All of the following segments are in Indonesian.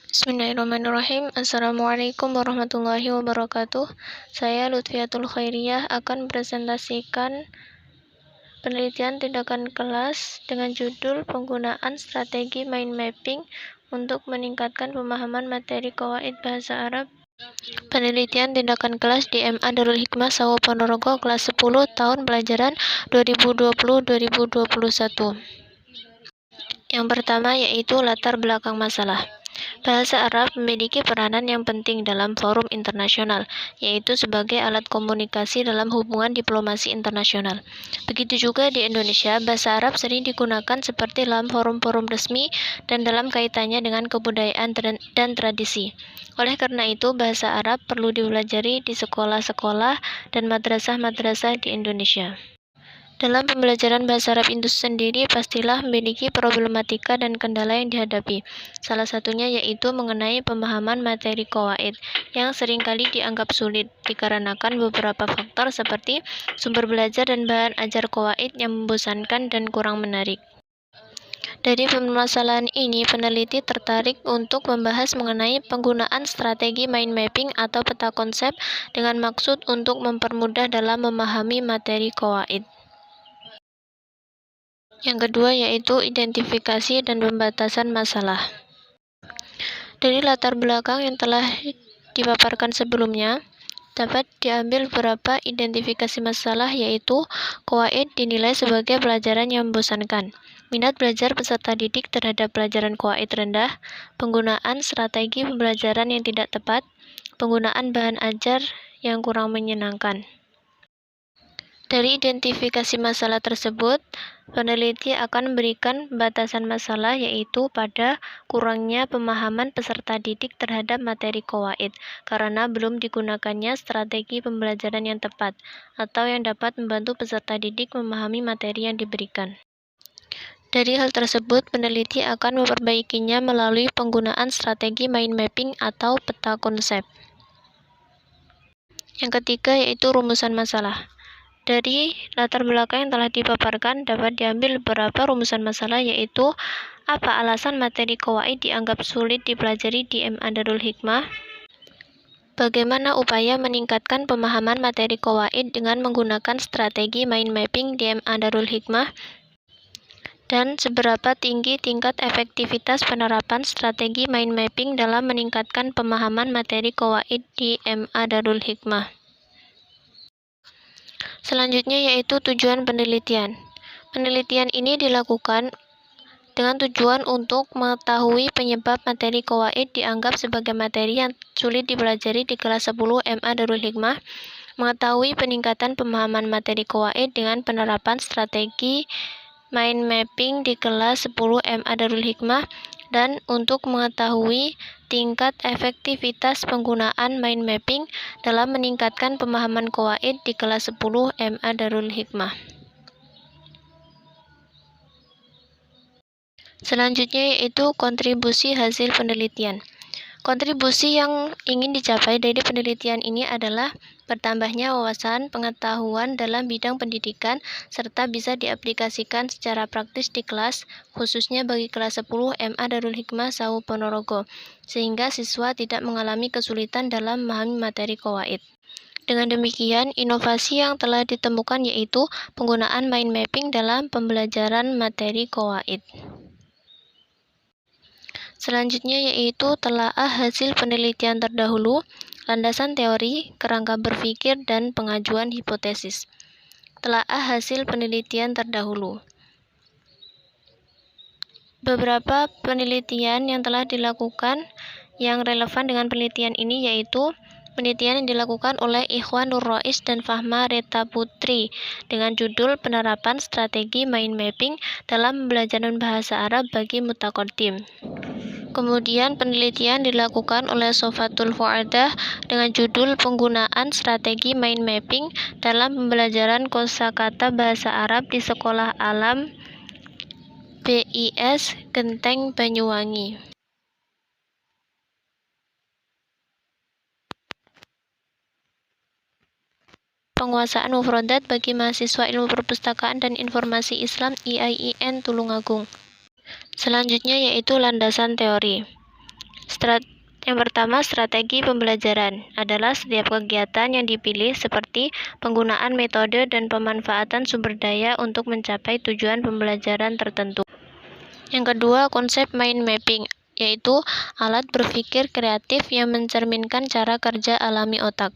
Bismillahirrahmanirrahim. Assalamualaikum warahmatullahi wabarakatuh. Saya Lutfiatul Khairiyah akan presentasikan penelitian tindakan kelas dengan judul penggunaan strategi mind mapping untuk meningkatkan pemahaman materi qawaid bahasa Arab. Penelitian tindakan kelas di MA Darul Hikmah Sawo Ponorogo kelas 10 tahun pelajaran 2020-2021. Yang pertama yaitu latar belakang masalah. Bahasa Arab memiliki peranan yang penting dalam forum internasional, yaitu sebagai alat komunikasi dalam hubungan diplomasi internasional. Begitu juga di Indonesia, bahasa Arab sering digunakan seperti dalam forum-forum resmi dan dalam kaitannya dengan kebudayaan dan tradisi. Oleh karena itu, bahasa Arab perlu dipelajari di sekolah-sekolah dan madrasah-madrasah di Indonesia. Dalam pembelajaran bahasa Arab itu sendiri pastilah memiliki problematika dan kendala yang dihadapi. Salah satunya yaitu mengenai pemahaman materi qawaid yang seringkali dianggap sulit dikarenakan beberapa faktor seperti sumber belajar dan bahan ajar qawaid yang membosankan dan kurang menarik. Dari permasalahan ini, peneliti tertarik untuk membahas mengenai penggunaan strategi mind mapping atau peta konsep dengan maksud untuk mempermudah dalam memahami materi qawaid. Yang kedua yaitu identifikasi dan pembatasan masalah. Dari latar belakang yang telah dipaparkan sebelumnya, dapat diambil beberapa identifikasi masalah yaitu qawaid dinilai sebagai pelajaran yang membosankan, minat belajar peserta didik terhadap pelajaran qawaid rendah, penggunaan strategi pembelajaran yang tidak tepat, penggunaan bahan ajar yang kurang menyenangkan. Dari identifikasi masalah tersebut, peneliti akan memberikan batasan masalah yaitu pada kurangnya pemahaman peserta didik terhadap materi qawaid karena belum digunakannya strategi pembelajaran yang tepat atau yang dapat membantu peserta didik memahami materi yang diberikan. Dari hal tersebut, peneliti akan memperbaikinya melalui penggunaan strategi mind mapping atau peta konsep. Yang ketiga yaitu rumusan masalah. Dari latar belakang yang telah dipaparkan dapat diambil beberapa rumusan masalah yaitu apa alasan materi qawaid dianggap sulit dipelajari di MA Darul Hikmah, bagaimana upaya meningkatkan pemahaman materi qawaid dengan menggunakan strategi mind mapping di MA Darul Hikmah, dan seberapa tinggi tingkat efektivitas penerapan strategi mind mapping dalam meningkatkan pemahaman materi qawaid di MA Darul Hikmah. Selanjutnya yaitu tujuan penelitian. Penelitian ini dilakukan dengan tujuan untuk mengetahui penyebab materi qawaid dianggap sebagai materi yang sulit dipelajari di kelas 10 MA Darul Hikmah, mengetahui peningkatan pemahaman materi qawaid dengan penerapan strategi mind mapping di kelas 10 MA Darul Hikmah, dan untuk mengetahui tingkat efektivitas penggunaan mind mapping dalam meningkatkan pemahaman qawaid di kelas 10 MA Darul Hikmah. Selanjutnya yaitu kontribusi hasil penelitian. Kontribusi yang ingin dicapai dari penelitian ini adalah bertambahnya wawasan pengetahuan dalam bidang pendidikan serta bisa diaplikasikan secara praktis di kelas, khususnya bagi kelas 10 MA Darul Hikmah Sawo Ponorogo, sehingga siswa tidak mengalami kesulitan dalam memahami materi qawaid. Dengan demikian, inovasi yang telah ditemukan yaitu penggunaan mind mapping dalam pembelajaran materi qawaid. Selanjutnya yaitu telaah hasil penelitian terdahulu, landasan teori, kerangka berpikir, dan pengajuan hipotesis. Telaah hasil penelitian terdahulu. Beberapa penelitian yang telah dilakukan yang relevan dengan penelitian ini yaitu penelitian yang dilakukan oleh Ikhwan Nur Rois dan Fahma Reta Putri dengan judul penerapan strategi mind mapping dalam pembelajaran bahasa Arab bagi mutaqaddim. Kemudian penelitian dilakukan oleh Sofatul Fuadah dengan judul penggunaan strategi mind mapping dalam pembelajaran kosakata bahasa Arab di Sekolah Alam BIS Genteng Banyuwangi. Penguasaan mufradat bagi mahasiswa Ilmu Perpustakaan dan Informasi Islam IAIN Tulungagung. Selanjutnya yaitu landasan teori. Yang pertama, strategi pembelajaran adalah setiap kegiatan yang dipilih seperti penggunaan metode dan pemanfaatan sumber daya untuk mencapai tujuan pembelajaran tertentu. Yang kedua, konsep mind mapping, yaitu alat berpikir kreatif yang mencerminkan cara kerja alami otak.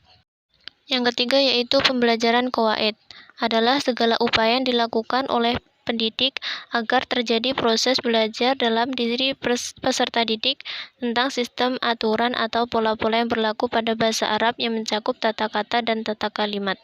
Yang ketiga, yaitu pembelajaran qawaid, adalah segala upaya yang dilakukan oleh pendidik agar terjadi proses belajar dalam diri peserta didik tentang sistem aturan atau pola-pola yang berlaku pada bahasa Arab yang mencakup tata kata dan tata kalimat.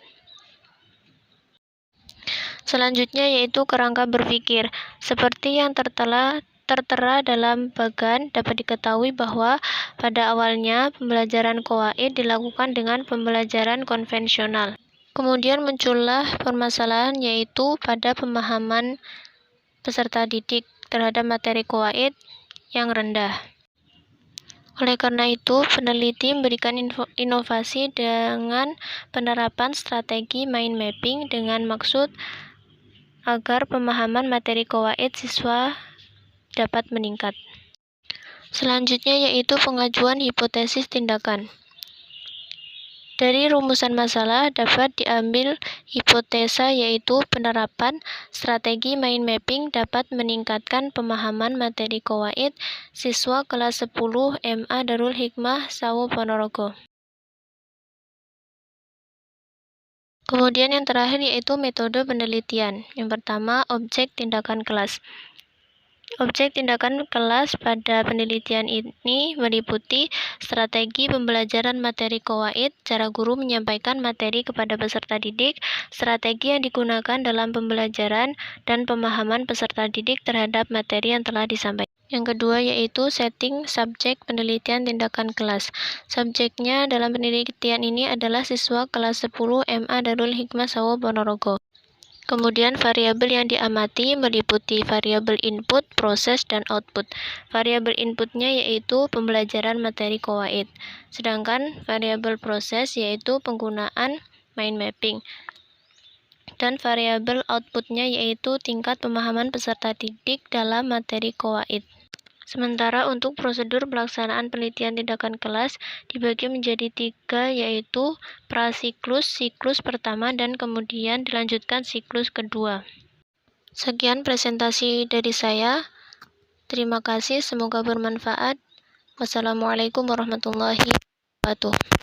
Selanjutnya yaitu kerangka berpikir. Seperti yang tertera dalam bagan, dapat diketahui bahwa pada awalnya pembelajaran qawaid dilakukan dengan pembelajaran konvensional. Kemudian muncullah permasalahan yaitu pada pemahaman peserta didik terhadap materi qawaid yang rendah. Oleh karena itu, peneliti memberikan inovasi dengan penerapan strategi mind mapping dengan maksud agar pemahaman materi qawaid siswa dapat meningkat. Selanjutnya yaitu pengajuan hipotesis tindakan. Dari rumusan masalah dapat diambil hipotesa yaitu penerapan strategi mind mapping dapat meningkatkan pemahaman materi qawaid siswa kelas 10 MA Darul Hikmah Sawo Ponorogo. Kemudian yang terakhir yaitu metode penelitian. Yang pertama, objek tindakan kelas. Objek tindakan kelas pada penelitian ini meliputi strategi pembelajaran materi qawaid, cara guru menyampaikan materi kepada peserta didik, strategi yang digunakan dalam pembelajaran, dan pemahaman peserta didik terhadap materi yang telah disampaikan. Yang kedua yaitu setting subjek penelitian tindakan kelas. Subjeknya dalam penelitian ini adalah siswa kelas 10 MA Darul Hikmah Sawo Ponorogo. Kemudian variabel yang diamati meliputi variabel input, proses, dan output. Variabel inputnya yaitu pembelajaran materi qawaid. Sedangkan variabel proses yaitu penggunaan mind mapping. Dan variabel outputnya yaitu tingkat pemahaman peserta didik dalam materi qawaid. Sementara untuk prosedur pelaksanaan penelitian tindakan kelas dibagi menjadi 3 yaitu prasiklus, siklus pertama, dan kemudian dilanjutkan siklus kedua. Sekian presentasi dari saya. Terima kasih, semoga bermanfaat. Wassalamualaikum warahmatullahi wabarakatuh.